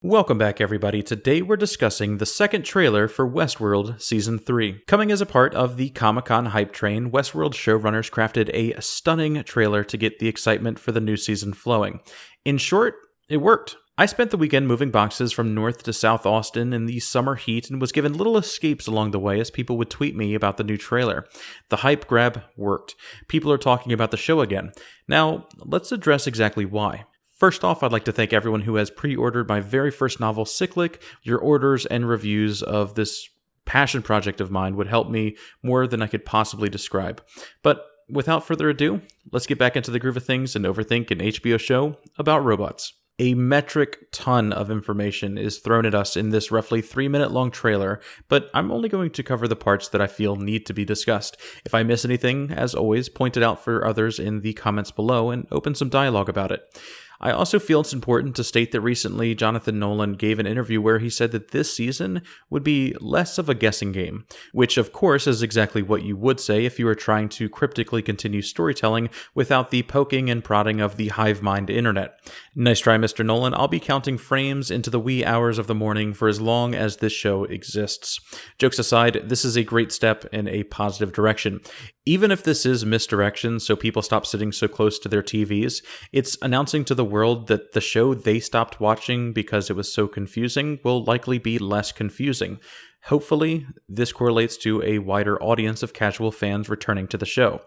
Welcome back, everybody. Today we're discussing the second trailer for Westworld Season 3. Coming as a part of the Comic-Con hype train, Westworld showrunners crafted a stunning trailer to get the excitement for the new season flowing. In short, it worked. I spent the weekend moving boxes from North to South Austin in the summer heat and was given little escapes along the way as people would tweet me about the new trailer. The hype grab worked. People are talking about the show again. Now, let's address exactly why. First off, I'd like to thank everyone who has pre-ordered my very first novel, Cyclic. Your orders and reviews of this passion project of mine would help me more than I could possibly describe. But without further ado, let's get back into the groove of things and overthink an HBO show about robots. A metric ton of information is thrown at us in this roughly 3-minute long trailer, but I'm only going to cover the parts that I feel need to be discussed. If I miss anything, as always, point it out for others in the comments below and open some dialogue about it. I also feel it's important to state that recently Jonathan Nolan gave an interview where he said that this season would be less of a guessing game, which of course is exactly what you would say if you were trying to cryptically continue storytelling without the poking and prodding of the hive mind internet. Nice try, Mr. Nolan. I'll be counting frames into the wee hours of the morning for as long as this show exists. Jokes aside, this is a great step in a positive direction. Even if this is misdirection so people stop sitting so close to their TVs, it's announcing to the world that the show they stopped watching because it was so confusing will likely be less confusing. Hopefully, this correlates to a wider audience of casual fans returning to the show.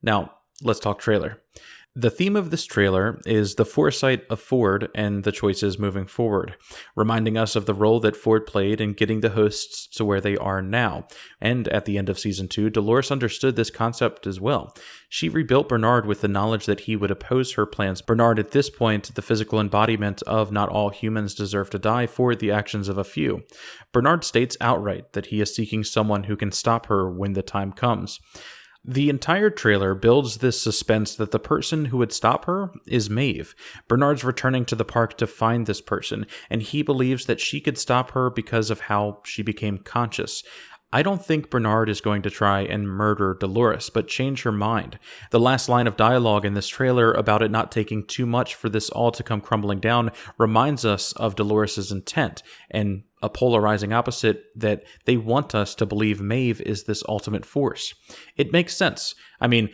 Now, let's talk trailer. The theme of this trailer is the foresight of Ford and the choices moving forward, reminding us of the role that Ford played in getting the hosts to where they are now. And at the end of Season 2, Dolores understood this concept as well. She rebuilt Bernard with the knowledge that he would oppose her plans. Bernard, at this point, the physical embodiment of not all humans deserve to die for the actions of a few. Bernard states outright that he is seeking someone who can stop her when the time comes. The entire trailer builds this suspense that the person who would stop her is Maeve. Bernard's returning to the park to find this person, and he believes that she could stop her because of how she became conscious. I don't think Bernard is going to try and murder Dolores, but change her mind. The last line of dialogue in this trailer about it not taking too much for this all to come crumbling down reminds us of Dolores' intent, and a polarizing opposite that they want us to believe Maeve is this ultimate force. It makes sense. I mean,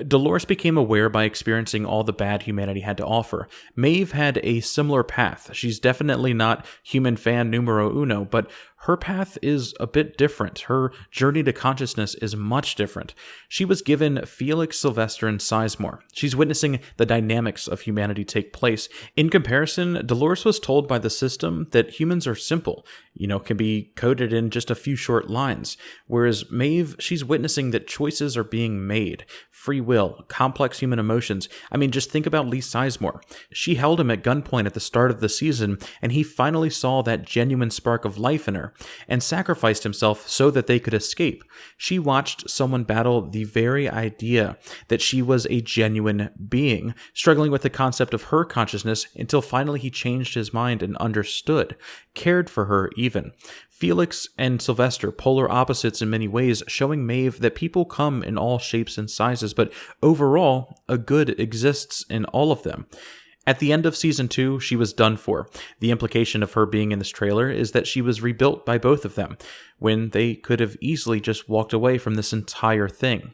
Dolores became aware by experiencing all the bad humanity had to offer. Maeve had a similar path. She's definitely not human fan numero uno, but her path is a bit different. Her journey to consciousness is much different. She was given Felix, Sylvester, and Sizemore. She's witnessing the dynamics of humanity take place. In comparison, Dolores was told by the system that humans are simple, can be coded in just a few short lines. Whereas Maeve, she's witnessing that choices are being made. Free will, complex human emotions. I mean, just think about Lee Sizemore. She held him at gunpoint at the start of the season, and he finally saw that genuine spark of life in her and sacrificed himself so that they could escape. She watched someone battle the very idea that she was a genuine being, struggling with the concept of her consciousness until finally he changed his mind and understood, cared for her even. Felix and Sylvester, polar opposites in many ways, showing Maeve that people come in all shapes and sizes, but overall, a good exists in all of them. At the end of Season 2, she was done for. The implication of her being in this trailer is that she was rebuilt by both of them, when they could have easily just walked away from this entire thing.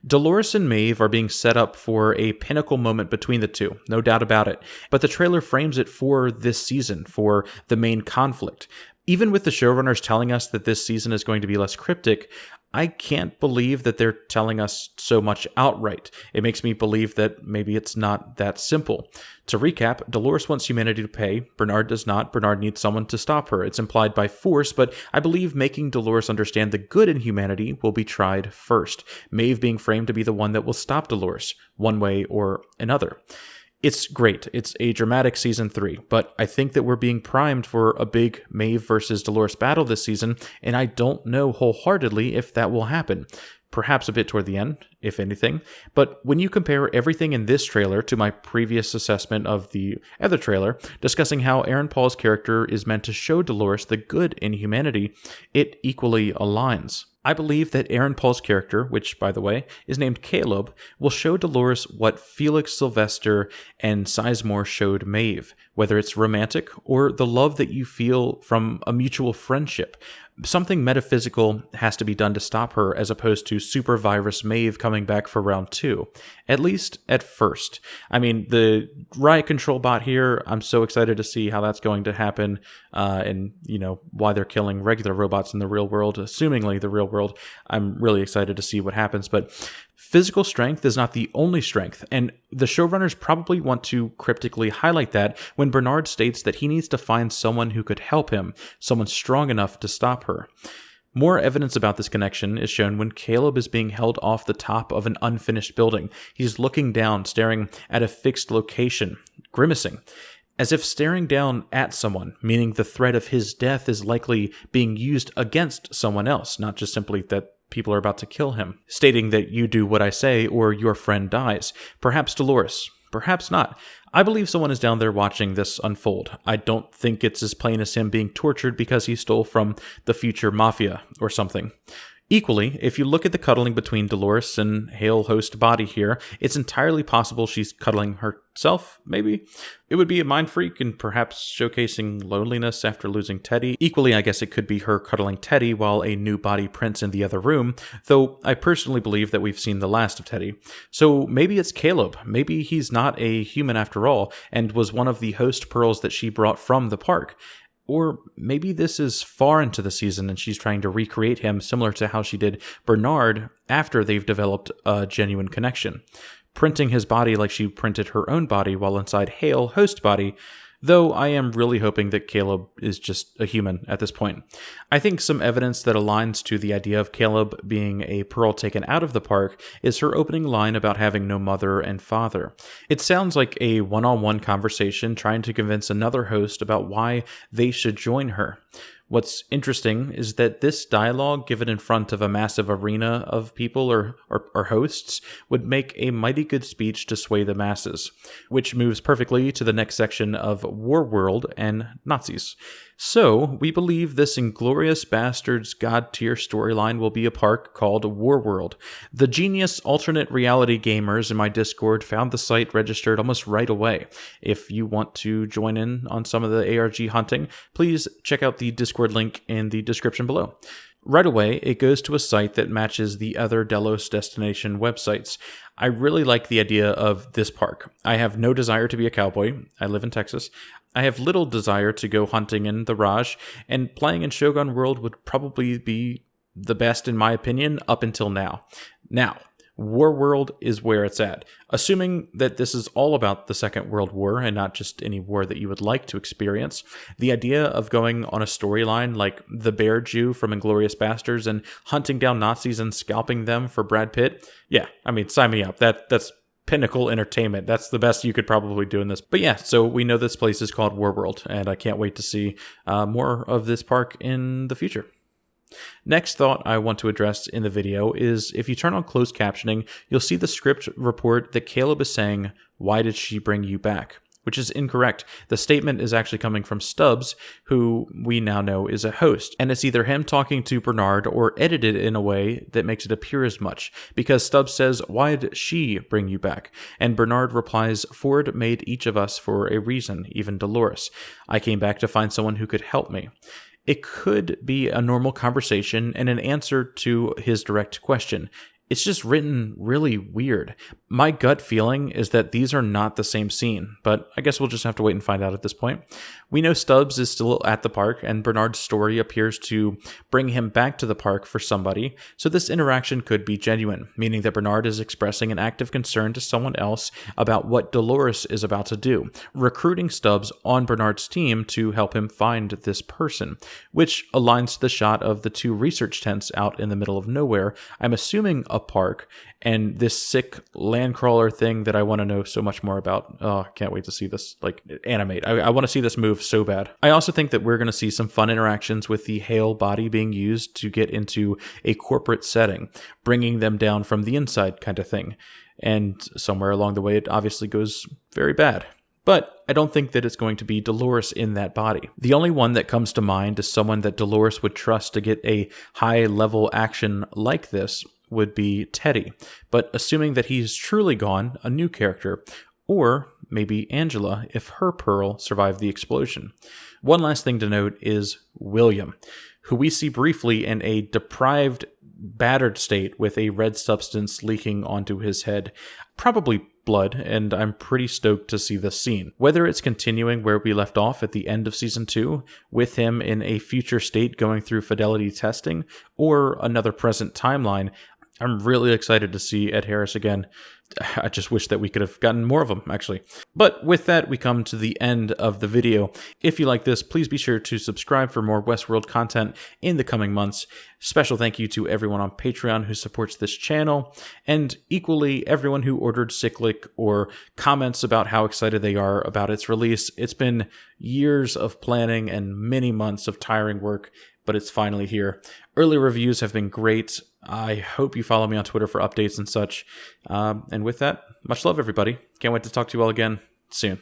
Dolores and Maeve are being set up for a pinnacle moment between the two, no doubt about it, but the trailer frames it for this season, for the main conflict. Even with the showrunners telling us that this season is going to be less cryptic, I can't believe that they're telling us so much outright. It makes me believe that maybe it's not that simple. To recap, Dolores wants humanity to pay. Bernard does not. Bernard needs someone to stop her. It's implied by force, but I believe making Dolores understand the good in humanity will be tried first. Maeve being framed to be the one that will stop Dolores, one way or another. It's great. It's a dramatic Season 3, but I think that we're being primed for a big Maeve versus Dolores battle this season, and I don't know wholeheartedly if that will happen. Perhaps a bit toward the end, if anything. But when you compare everything in this trailer to my previous assessment of the other trailer, discussing how Aaron Paul's character is meant to show Dolores the good in humanity, it equally aligns. I believe that Aaron Paul's character, which, by the way, is named Caleb, will show Dolores what Felix, Sylvester, and Sizemore showed Maeve, whether it's romantic or the love that you feel from a mutual friendship. Something metaphysical has to be done to stop her, as opposed to super virus Maeve coming back for round 2. At least at first. I mean, the riot control bot here, I'm so excited to see how that's going to happen, and, why they're killing regular robots in the real world, assumingly the real world. I'm really excited to see what happens, but physical strength is not the only strength, and the showrunners probably want to cryptically highlight that when Bernard states that he needs to find someone who could help him, someone strong enough to stop her. More evidence about this connection is shown when Caleb is being held off the top of an unfinished building. He's looking down, staring at a fixed location, grimacing, as if staring down at someone, meaning the threat of his death is likely being used against someone else, not just simply that people are about to kill him, stating that you do what I say or your friend dies. Perhaps Dolores, perhaps not. I believe someone is down there watching this unfold. I don't think it's as plain as him being tortured because he stole from the future mafia or something. Equally, if you look at the cuddling between Dolores and Hale host body here, it's entirely possible she's cuddling herself, maybe? It would be a mind freak and perhaps showcasing loneliness after losing Teddy. Equally, I guess it could be her cuddling Teddy while a new body prints in the other room, though I personally believe that we've seen the last of Teddy. So maybe it's Caleb. Maybe he's not a human after all, and was one of the host pearls that she brought from the park. Or maybe this is far into the season and she's trying to recreate him similar to how she did Bernard after they've developed a genuine connection, printing his body like she printed her own body while inside Hale host body, though I am really hoping that Caleb is just a human at this point. I think some evidence that aligns to the idea of Caleb being a pearl taken out of the park is her opening line about having no mother and father. It sounds like a one-on-one conversation trying to convince another host about why they should join her. What's interesting is that this dialogue, given in front of a massive arena of people or hosts, would make a mighty good speech to sway the masses, which moves perfectly to the next section of Warworld and Nazis. So, we believe this Inglorious Bastards God-tier storyline will be a park called Warworld. The genius alternate reality gamers in my Discord found the site registered almost right away. If you want to join in on some of the ARG hunting, please check out the Discord link in the description below. Right away, it goes to a site that matches the other Delos destination websites. I really like the idea of this park. I have no desire to be a cowboy. I live in Texas. I have little desire to go hunting in the Raj, and playing in Shogun World would probably be the best in my opinion up until now. Now, Warworld is where it's at. Assuming that this is all about the Second World War and not just any war that you would like to experience, the idea of going on a storyline like the Bear Jew from Inglourious Basterds and hunting down Nazis and scalping them for Brad Pitt, yeah, I mean, sign me up. That's pinnacle entertainment. That's the best you could probably do in this. But yeah, so we know this place is called Warworld, and I can't wait to see more of this park in the future. Next thought I want to address in the video is if you turn on closed captioning, you'll see the script report that Caleb is saying, "Why did she bring you back?" Which is incorrect. The statement is actually coming from Stubbs, who we now know is a host, and it's either him talking to Bernard or edited in a way that makes it appear as much, because Stubbs says, "Why'd she bring you back?" And Bernard replies, "Ford made each of us for a reason, even Dolores. I came back to find someone who could help me." It could be a normal conversation and an answer to his direct question. It's just written really weird. My gut feeling is that these are not the same scene, but I guess we'll just have to wait and find out at this point. We know Stubbs is still at the park, and Bernard's story appears to bring him back to the park for somebody, so this interaction could be genuine, meaning that Bernard is expressing an active concern to someone else about what Dolores is about to do, recruiting Stubbs on Bernard's team to help him find this person, which aligns to the shot of the two research tents out in the middle of nowhere, I'm assuming a park, and this sick landcrawler thing that I want to know so much more about. Oh, I can't wait to see this animate. I want to see this move so bad. I also think that we're going to see some fun interactions with the Hale body being used to get into a corporate setting, bringing them down from the inside kind of thing. And somewhere along the way, it obviously goes very bad. But I don't think that it's going to be Dolores in that body. The only one that comes to mind is someone that Dolores would trust to get a high-level action like this would be Teddy. But assuming that he's truly gone, a new character, or maybe Angela, if her pearl survived the explosion. One last thing to note is William, who we see briefly in a deprived, battered state with a red substance leaking onto his head. Probably blood, and I'm pretty stoked to see this scene. Whether it's continuing where we left off at the end of Season 2, with him in a future state going through fidelity testing, or another present timeline, I'm really excited to see Ed Harris again. I just wish that we could have gotten more of them, actually. But with that, we come to the end of the video. If you like this, please be sure to subscribe for more Westworld content in the coming months. Special thank you to everyone on Patreon who supports this channel, and equally everyone who ordered Cyclic or comments about how excited they are about its release. It's been years of planning and many months of tiring work, but it's finally here. Early reviews have been great. I hope you follow me on Twitter for updates and such. And with that, much love, everybody. Can't wait to talk to you all again soon.